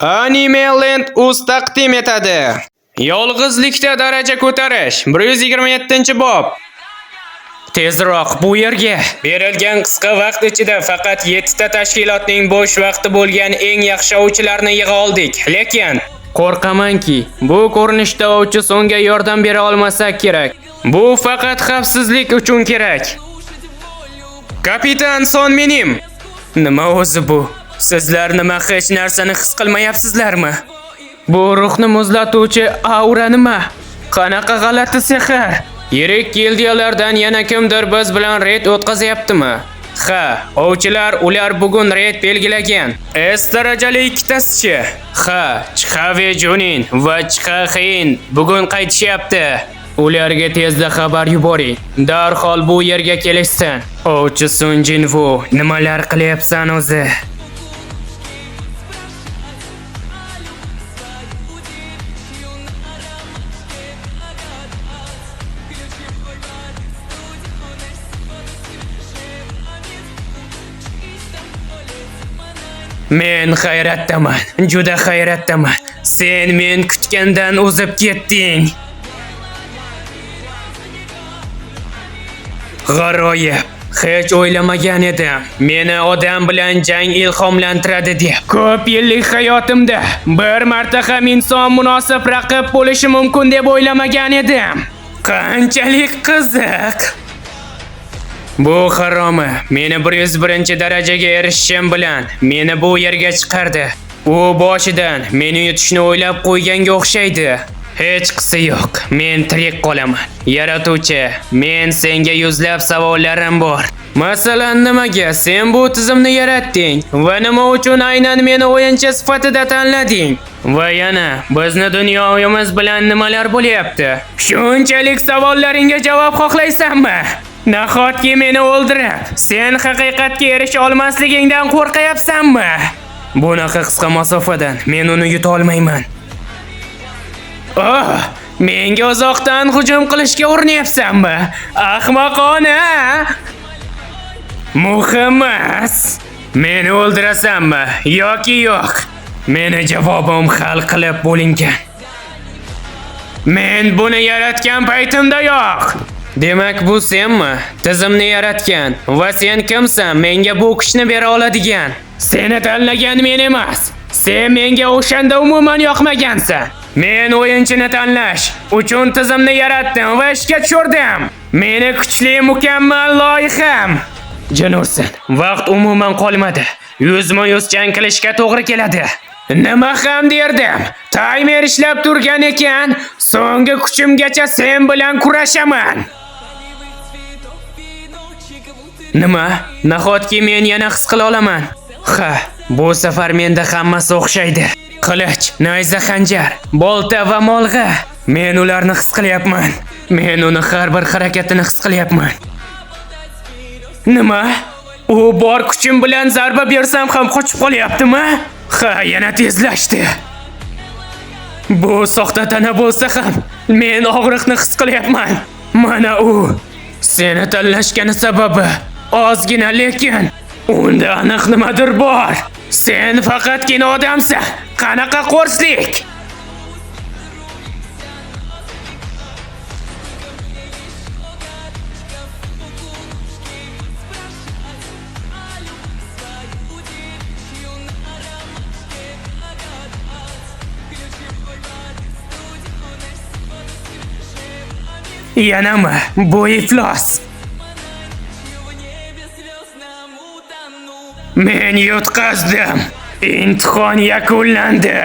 Anime Land uz taqdim etadi. Yolg'izlikda daraja ko'tarish 127-bob. Tezroq bu yerga. Berilgan qisqa vaqt ichida faqat 7 ta tashkilotning bo'sh vaqti bo'lgan eng yaxshi ovchilarni yig'a oldik. Lekin qo'rqamanki, bu ko'rinishda ovchi songa yordam bera olmasak kerak. Bu faqat xavfsizlik uchun kerak. Kapitan Son menim. Nima o'zi bu? Sizlar nima hech narsani his qilmayapsizlarmi? Bu ruhni muzlatuvchi aura nima? Qanaqa g'alati sehr? Yirik gildiyalardan yana kimdir biz bilan reyd o'tkazyaptimi? Ha, ovchilar ular bugun reyd belgilagan. S darajali ikkitasi-chi? Ha, Chxavi Junin va Chxaxin bugun qaytishyapti. Ularga tezda xabar yuboring. Darhol bu yerga kelishsin. Ovchi Sun Jinvu, nimalar qilyapsan o'zi? Men hayratdaman, juda hayratdaman. Sen men kutgandan o'zib ketding. G'aroyib. Hech o'ylamagan edim. Meni odam bilan jang ilhomlantiradi deb. Ko'p yillik hayotimda bir marta ham inson munosib raqib bo'lishi mumkin deb o'ylamagan edim. Qanchalik qiziq. Bu haromi meni 101 darajaga erishishim bilan meni bu yerga chiqardi. U boshidan meni yutishni o'ylab qo'yganga o'xshaydi. Hech qisi yo'q. Men tirik qolaman. Yaratuvchi, men senga yuzlab savollarim bor. Masalan, nimaga sen bu tizimni yaratding va nima uchun aynan meni o'yinchi sifatida tanlading? Va yana bizni dunyomiz bilan nimalar bo'lyapti? Shunchalik savollaringga javob xohlaysanmi? Nahotki meni o'ldirib, sen haqiqatga erisha olmasligingdan qo'rqayapsanmi? Bunaqa qisqa masofadan men uni yuta olmayman. Oh, menga uzoqdan hujum qilishga urinyapsanmi? Ahmoqona! Muhim emas. Meni o'ldirasanmi yoki yo'q? Meni javobim hal qilib bo'lingan. Men buni yaratgan paytimda yo'q. Demak bu senmi? Tizimni yaratgan va sen kimsan menga bu kuchni bera oladigan? Seni tanlagan men emas. Sen menga o'shanda umuman yoqmagansan. Men o'yinchini tanlash uchun tizimni yaratdim va ishga tushirdim. Meni kuchli mukammal loyiham. Jin ursin, vaqt umuman qolmadi. 100% jang qilishga to'g'ri keladi. Nima ham derdim? Timer ishlab turgan ekan, so'nggi kuchimgacha sen bilan kurashaman. Nima? Nahotki men yana his qila olaman? Ha, bu safar menda hammasi o'xshaydi. Qilich, nayza, xanjar, bolta va molg'a. Men ularni his qilyapman. Men uni har bir harakatini his qilyapman. Nima? U bor kuchim bilan zarba bersam ham qochib qolyaptimi? Ha, yana tezlashdi. Bu soxta tana bo'lsa ham, men og'riqni his qilyapman. Mana u. Seni tanlashgani sababi ozgina, lekin unda aniq nimadir bor. Sen faqatgina odamsan. Qanaqa qo'rslik? Yanami? Bu iflos. Men yutqazdim. Imtihon yakunlandi.